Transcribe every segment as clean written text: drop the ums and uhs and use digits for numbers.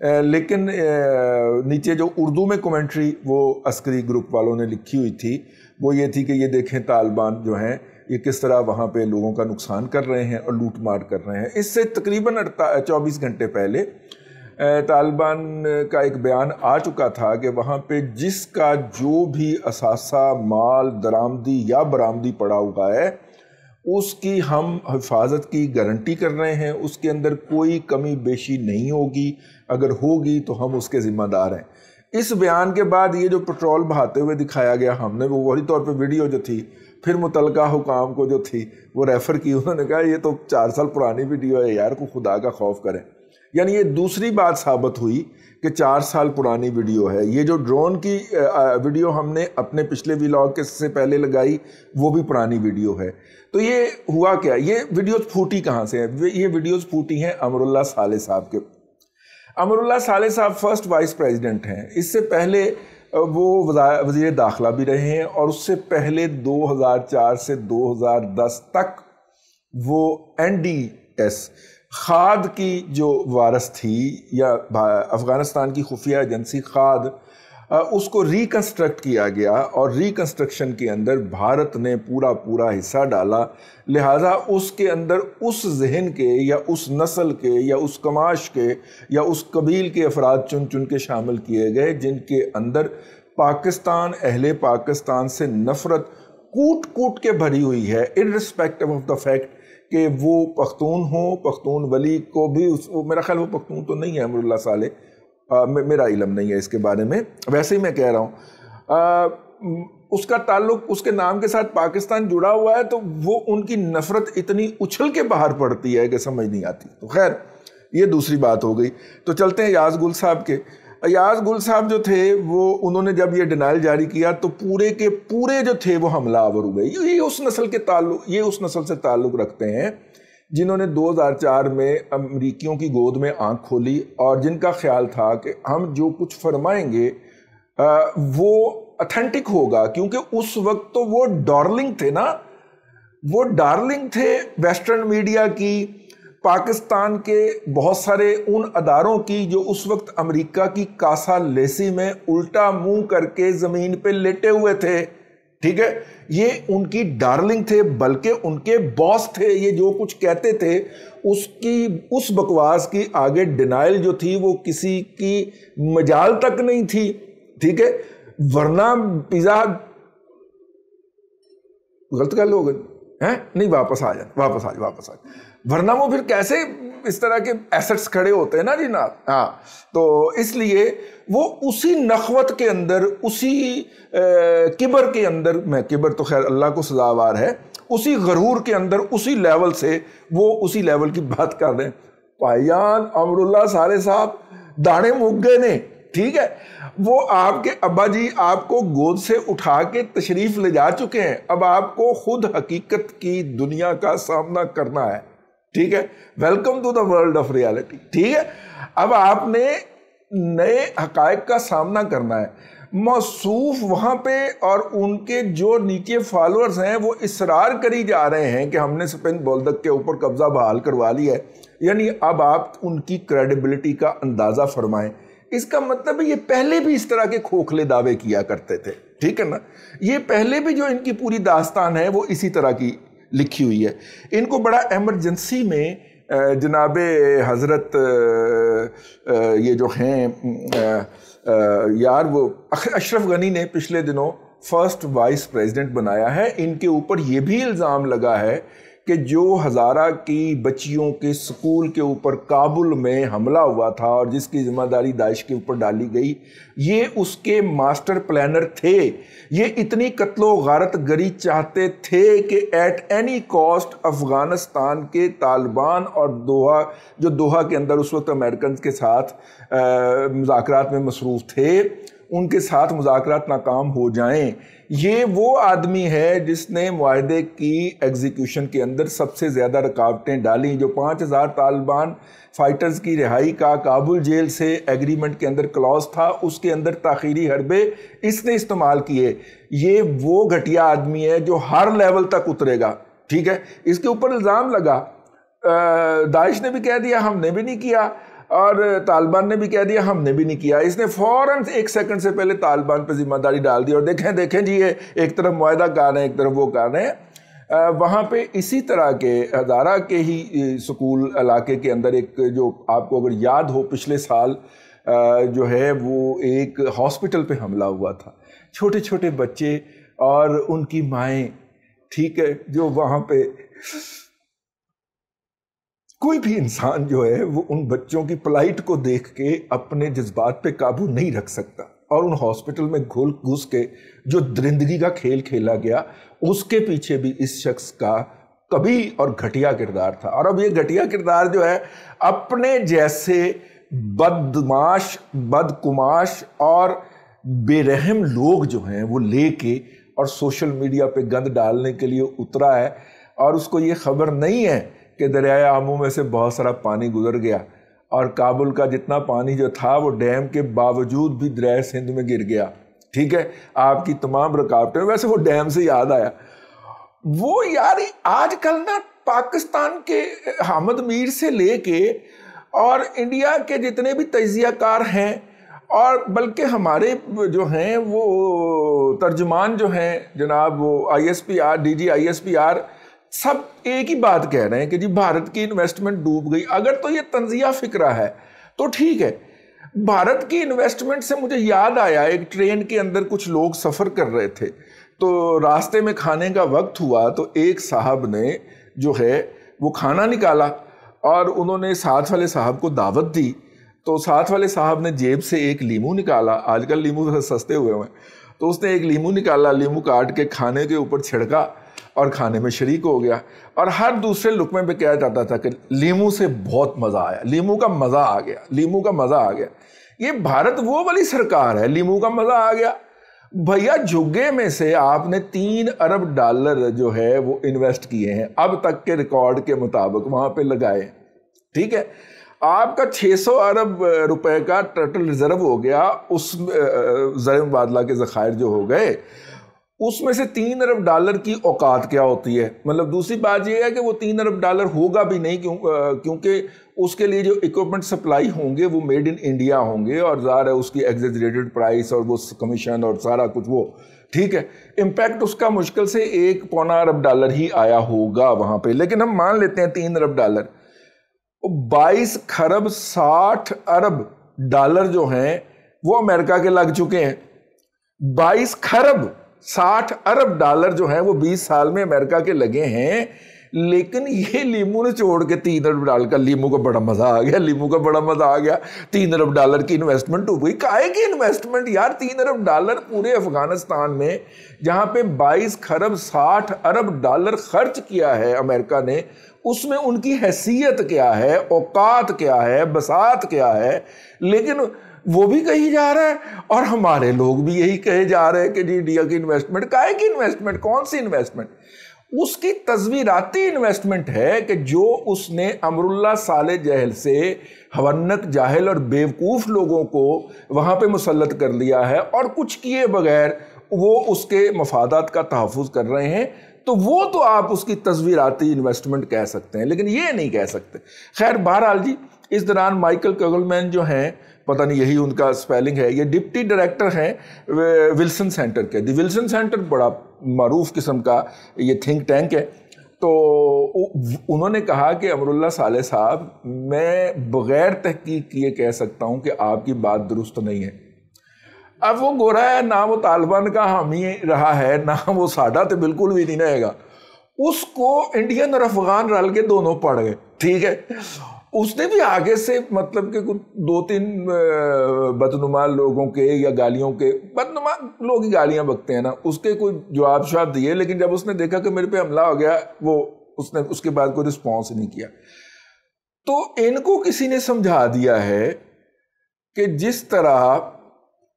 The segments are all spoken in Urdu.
لیکن نیچے جو اردو میں کمنٹری وہ عسکری گروپ والوں نے لکھی ہوئی تھی وہ یہ تھی کہ یہ دیکھیں طالبان جو ہیں یہ کس طرح وہاں پہ لوگوں کا نقصان کر رہے ہیں اور لوٹ مار کر رہے ہیں۔ اس سے تقریباً 24 گھنٹے پہلے طالبان کا ایک بیان آ چکا تھا کہ وہاں پہ جس کا جو بھی اثاثہ مال درآمدی یا برآمدی پڑا ہوا ہے اس کی ہم حفاظت کی گارنٹی کر رہے ہیں، اس کے اندر کوئی کمی بیشی نہیں ہوگی، اگر ہوگی تو ہم اس کے ذمہ دار ہیں۔ اس بیان کے بعد یہ جو پٹرول بہاتے ہوئے دکھایا گیا ہم نے وہ وہی طور پہ ویڈیو جو تھی پھر متعلقہ حکام کو جو تھی وہ ریفر کی، انہوں نے کہا یہ تو 4 سال پرانی ویڈیو ہے یار، کو خدا کا خوف کرے۔ یعنی یہ دوسری بات ثابت ہوئی کہ 4 سال پرانی ویڈیو ہے۔ یہ جو ڈرون کی ویڈیو ہم نے اپنے پچھلے ویلاگ کے سے پہلے لگائی وہ بھی پرانی ویڈیو ہے۔ تو یہ ہوا کیا، یہ ویڈیوز پھوٹی کہاں سے ہیں؟ یہ ویڈیوز پھوٹی ہیں امراللہ صالح صاحب کے۔ امراللہ صالح صاحب فرسٹ وائس پریزیڈنٹ ہیں، اس سے پہلے وہ وزیر داخلہ بھی رہے ہیں، اور اس سے پہلے 2004 سے 2010 تک وہ NDS خاد کی جو وارث تھی یا افغانستان کی خفیہ ایجنسی خاد، اس کو ریکنسٹرکٹ کیا گیا اور ریکنسٹرکشن کے اندر بھارت نے پورا حصہ ڈالا، لہٰذا اس کے اندر اس ذہن کے یا اس نسل کے یا اس کماش کے یا اس قبیل کے افراد چن کے شامل کیے گئے جن کے اندر پاکستان، اہل پاکستان سے نفرت کوٹ کے بھری ہوئی ہے، irrespective of the fact کہ وہ پختون ہوں، پختون ولی کو بھی میرا خیال وہ پختون تو نہیں ہے امراللہ صالح، میرا علم نہیں ہے اس کے بارے میں، ویسے ہی میں کہہ رہا ہوں اس کا تعلق اس کے نام کے ساتھ پاکستان جڑا ہوا ہے، تو وہ ان کی نفرت اتنی اچھل کے باہر پڑتی ہے کہ سمجھ نہیں آتی۔ تو خیر یہ دوسری بات ہو گئی۔ تو چلتے ہیں ایاز گل صاحب کے۔ ایاز گل صاحب جو تھے وہ انہوں نے جب یہ ڈینائل جاری کیا تو پورے کے پورے جو تھے وہ حملہ آور ہوئے۔ یہ اس نسل سے تعلق رکھتے ہیں جنہوں نے 2004 میں امریکیوں کی گود میں آنکھ کھولی اور جن کا خیال تھا کہ ہم جو کچھ فرمائیں گے وہ اتھینٹک ہوگا، کیونکہ اس وقت تو وہ ڈارلنگ تھے نا، وہ ڈارلنگ تھے ویسٹرن میڈیا کی، پاکستان کے بہت سارے ان اداروں کی جو اس وقت امریکہ کی کاسا لیسی میں الٹا منہ کر کے زمین پہ لیٹے ہوئے تھے، ٹھیک ہے، یہ ان کی ڈارلنگ تھے، بلکہ ان کے باس تھے۔ یہ جو کچھ کہتے تھے اس بکواس کی آگے ڈینائل جو تھی وہ کسی کی مجال تک نہیں تھی، ٹھیک ہے، ورنہ پیزا غلط گل ہو گئی نہیں، واپس آ جائے ورنہ وہ پھر کیسے اس طرح کے ایسٹس کھڑے ہوتے ہیں نا جناب۔ ہاں، تو اس لیے وہ اسی نخوت کے اندر، اسی کبر کے اندر، میں کبر تو خیر اللہ کو سزاوار ہے، اسی غرور کے اندر، اسی لیول سے وہ اسی لیول کی بات کر رہے ہیں۔ بھائیان امراللہ صالح صاحب دانے مک گئے نے، ٹھیک ہے، وہ آپ کے ابا جی آپ کو گود سے اٹھا کے تشریف لے جا چکے ہیں، اب آپ کو خود حقیقت کی دنیا کا سامنا کرنا ہے، ٹھیک ہے، welcome to the world of reality, ٹھیک ہے، اب آپ نے نئے حقائق کا سامنا کرنا ہے۔ موصوف وہاں پہ اور ان کے جو نیچے فالوورز ہیں وہ اصرار کری جا رہے ہیں کہ ہم نے سپند بولدک کے اوپر قبضہ بحال کروا لیا ہے، یعنی اب آپ ان کی کریڈیبلٹی کا اندازہ فرمائیں۔ اس کا مطلب ہے یہ پہلے بھی اس طرح کے کھوکھلے دعوے کیا کرتے تھے، ٹھیک ہے نا، یہ پہلے بھی جو ان کی پوری داستان ہے وہ اسی طرح کی لکھی ہوئی ہے۔ ان کو بڑا ایمرجنسی میں جناب حضرت یہ جو ہیں یار وہ اشرف غنی نے پچھلے دنوں فرسٹ وائس پریزیڈنٹ بنایا ہے، ان کے اوپر یہ بھی الزام لگا ہے کہ جو ہزارہ کی بچیوں کے سکول کے اوپر کابل میں حملہ ہوا تھا اور جس کی ذمہ داری داعش کے اوپر ڈالی گئی، یہ اس کے ماسٹر پلانر تھے، یہ اتنی قتل و غارت گری چاہتے تھے کہ ایٹ اینی کاسٹ افغانستان کے طالبان اور دوحہ کے اندر اس وقت امریکنز کے ساتھ مذاکرات میں مصروف تھے، ان کے ساتھ مذاکرات ناکام ہو جائیں۔ یہ وہ آدمی ہے جس نے معاہدے کی ایگزیکیوشن کے اندر سب سے زیادہ رکاوٹیں ڈالیں، جو 5000 طالبان فائٹرز کی رہائی کا کابل جیل سے ایگریمنٹ کے اندر کلاز تھا، اس کے اندر تاخیری حربے اس نے استعمال کیے۔ یہ وہ گھٹیا آدمی ہے جو ہر لیول تک اترے گا، ٹھیک ہے، اس کے اوپر الزام لگا، داعش نے بھی کہہ دیا ہم نے بھی نہیں کیا، اور طالبان نے بھی کہہ دیا ہم نے بھی نہیں کیا. اس نے فوراً 1 سیکنڈ سے پہلے طالبان پہ ذمہ داری ڈال دی اور دیکھیں جی یہ ایک طرف معاہدہ کار ہے ایک طرف وہ کار ہے. وہاں پہ اسی طرح کے ہزارہ کے ہی سکول علاقے کے اندر ایک جو آپ کو اگر یاد ہو پچھلے سال جو ہے وہ ایک ہاسپٹل پہ حملہ ہوا تھا. چھوٹے چھوٹے بچے اور ان کی مائیں, ٹھیک ہے, جو وہاں پہ کوئی بھی انسان جو ہے وہ ان بچوں کی پلائٹ کو دیکھ کے اپنے جذبات پہ قابو نہیں رکھ سکتا. اور ان ہاسپٹل میں گھس کے جو درندگی کا کھیل کھیلا گیا اس کے پیچھے بھی اس شخص کا کبھی اور گھٹیا کردار تھا. اور اب یہ گھٹیا کردار جو ہے اپنے جیسے بدماش, بدکماش اور بے رحم لوگ جو ہیں وہ لے کے اور سوشل میڈیا پہ گند ڈالنے کے لیے اترا ہے. اور اس کو یہ خبر نہیں ہے کہ دریائے آمو میں سے بہت سارا پانی گزر گیا اور کابل کا جتنا پانی جو تھا وہ ڈیم کے باوجود بھی دریائے سندھ میں گر گیا. ٹھیک ہے, آپ کی تمام رکاوٹیں. ویسے وہ ڈیم سے یاد آیا, وہ یار آج کل نا پاکستان کے حامد میر سے لے کے اور انڈیا کے جتنے بھی تجزیہ کار ہیں اور بلکہ ہمارے جو ہیں وہ ترجمان جو ہیں جناب وہ ISPR DG ISPR سب ایک ہی بات کہہ رہے ہیں کہ جی بھارت کی انویسٹمنٹ ڈوب گئی. اگر تو یہ تنزیہ فکرہ ہے تو ٹھیک ہے. بھارت کی انویسٹمنٹ سے مجھے یاد آیا ایک ٹرین کے اندر کچھ لوگ سفر کر رہے تھے تو راستے میں کھانے کا وقت ہوا تو ایک صاحب نے جو ہے وہ کھانا نکالا اور انہوں نے ساتھ والے صاحب کو دعوت دی. تو ساتھ والے صاحب نے جیب سے ایک لیمو نکالا, آج کل لیمو سستے ہوئے ہیں, تو اس نے ایک لیمو نکالا, لیمو کاٹ کے کھانے کے اوپر چھڑکا اور کھانے میں شریک ہو گیا. اور ہر دوسرے لقمے پہ کہا جاتا تھا کہ لیمو سے بہت مزہ آیا, لیمو کا مزہ آ گیا, لیمو کا مزہ آ گیا. یہ بھارت وہ والی سرکار ہے, لیمو کا مزہ آ گیا. بھیا جھگے میں سے آپ نے $3 ارب جو ہے وہ انویسٹ کیے ہیں اب تک کے ریکارڈ کے مطابق وہاں پہ لگائے. ٹھیک ہے, آپ کا 600 ارب روپے کا ٹوٹل ریزرو ہو گیا, اس زر مبادلہ کے ذخائر جو ہو گئے اس میں سے $3 ارب کی اوقات کیا ہوتی ہے. مطلب دوسری بات یہ ہے کہ وہ $3 ارب ہوگا بھی نہیں کیونکہ اس کے لیے جو اکوپمنٹ سپلائی ہوں گے وہ میڈ ان انڈیا ہوں گے اور ظاہر ہے اس کی ایگزیجریٹڈ پرائس اور وہ کمیشن اور سارا کچھ وہ. ٹھیک ہے, امپیکٹ اس کا مشکل سے $1.25 ارب ہی آیا ہوگا وہاں پہ. لیکن ہم مان لیتے ہیں $3 ارب, 22 خرب 60 ارب جو ہیں وہ امریکہ کے لگ چکے ہیں. 22 خرب 60 ارب جو ہیں وہ 20 سال میں امریکہ کے لگے ہیں. لیکن یہ لیمو نے چھوڑ کے $3 ارب کا, لیمو کا بڑا مزہ آ گیا, لیمو کا بڑا مزہ آ گیا. $3 ارب کی انویسٹمنٹ ہو گئی. کائے کی انویسٹمنٹ یار؟ $3 ارب پورے افغانستان میں جہاں پہ 22 خرب 60 ارب خرچ کیا ہے امریکہ نے, اس میں ان کی حیثیت کیا ہے, اوقات کیا ہے, بساط کیا ہے. لیکن وہ بھی کہی جا رہا ہے اور ہمارے لوگ بھی یہی کہے جا رہے ہیں کہ جی انڈیا کی انویسٹمنٹ. کائے کی انویسٹمنٹ؟ کون سی انویسٹمنٹ؟ اس کی تصویراتی انویسٹمنٹ ہے کہ جو اس نے امراللہ صالح جہل سے ہونک جاہل اور بیوقوف لوگوں کو وہاں پہ مسلط کر لیا ہے اور کچھ کیے بغیر وہ اس کے مفادات کا تحفظ کر رہے ہیں. تو وہ تو آپ اس کی تصویراتی انویسٹمنٹ کہہ سکتے ہیں لیکن یہ نہیں کہہ سکتے. خیر بہرحال جی, اس دوران مائیکل کگلمین جو ہیں, پتہ نہیں یہی ان کا سپیلنگ ہے, یہ ڈپٹی ڈائریکٹر ہیں ولسن سینٹر کے. دی ولسن سینٹر بڑا معروف قسم کا یہ تھنک ٹینک ہے. تو انہوں نے کہا کہ امراللہ صالح صاحب, میں بغیر تحقیق کیے کہہ سکتا ہوں کہ آپ کی بات درست نہیں ہے. اب وہ گورا ہے, نہ وہ طالبان کا حامی رہا ہے, نہ وہ ساڈا تو بالکل بھی نہیں رہے گا. اس کو انڈین اور افغان رل کے دونوں پڑ گئے. ٹھیک ہے, اس نے بھی آگے سے مطلب کہ 2-3 بدنما لوگوں کے یا گالیوں کے, بدنما لوگ ہی گالیاں بکتے ہیں نا, اس کے کوئی جواب شواب دیے. لیکن جب اس نے دیکھا کہ میرے پہ حملہ ہو گیا, وہ اس نے اس کے بعد کوئی رسپانس نہیں کیا. تو ان کو کسی نے سمجھا دیا ہے کہ جس طرح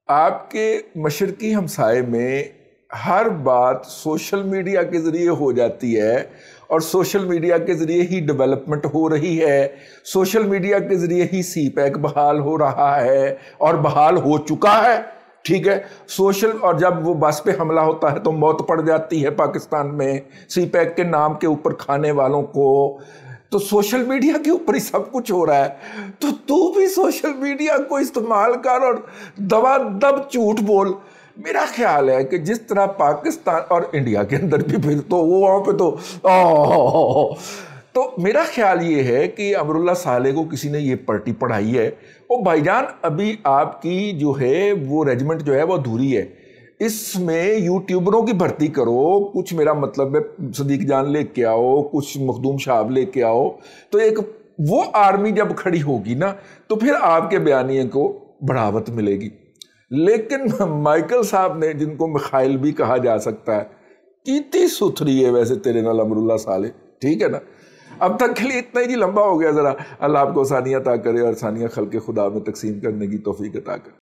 آپ کے مشرقی ہمسائے میں ہر بات سوشل میڈیا کے ذریعے ہو جاتی ہے اور سوشل میڈیا کے ذریعے ہی ڈیولپمنٹ ہو رہی ہے, سوشل میڈیا کے ذریعے ہی سی پیک بحال ہو رہا ہے اور بحال ہو چکا ہے. ٹھیک ہے, اور جب وہ بس پہ حملہ ہوتا ہے تو موت پڑ جاتی ہے پاکستان میں سی پیک کے نام کے اوپر کھانے والوں کو. تو سوشل میڈیا کے اوپر ہی سب کچھ ہو رہا ہے، تو بھی سوشل میڈیا کو استعمال کر اور دبا دب جھوٹ بول۔ میرا خیال ہے کہ جس طرح پاکستان اور انڈیا کے اندر بھی پھر تو وہاں پہ تو میرا خیال یہ ہے کہ امراللہ صالح کو کسی نے یہ پلٹی پڑھائی ہے۔ وہ بھائی جان ابھی آپ کی جو ہے وہ ریجمنٹ جو ہے وہ ادھوری ہے، اس میں یوٹیوبروں کی بھرتی کرو، کچھ میرا مطلب ہے صدیق جان لے کے آؤ، کچھ مخدوم شہاب لے کے آؤ، تو ایک وہ آرمی جب کھڑی ہوگی نا تو پھر آپ کے بیانیے کو بڑھاوت ملے گی۔ لیکن مائیکل صاحب نے، جن کو میخائل بھی کہا جا سکتا ہے، کیتی ستھری ہے ویسے تیرے نال امراللہ صالح، ٹھیک ہے نا۔ اب تک کے لیے اتنا ہی، لمبا ہو گیا ذرا۔ اللہ آپ کو ثانیہ عطا کرے اور ثانیہ خلق خدا میں تقسیم کرنے کی توفیق عطا کرے۔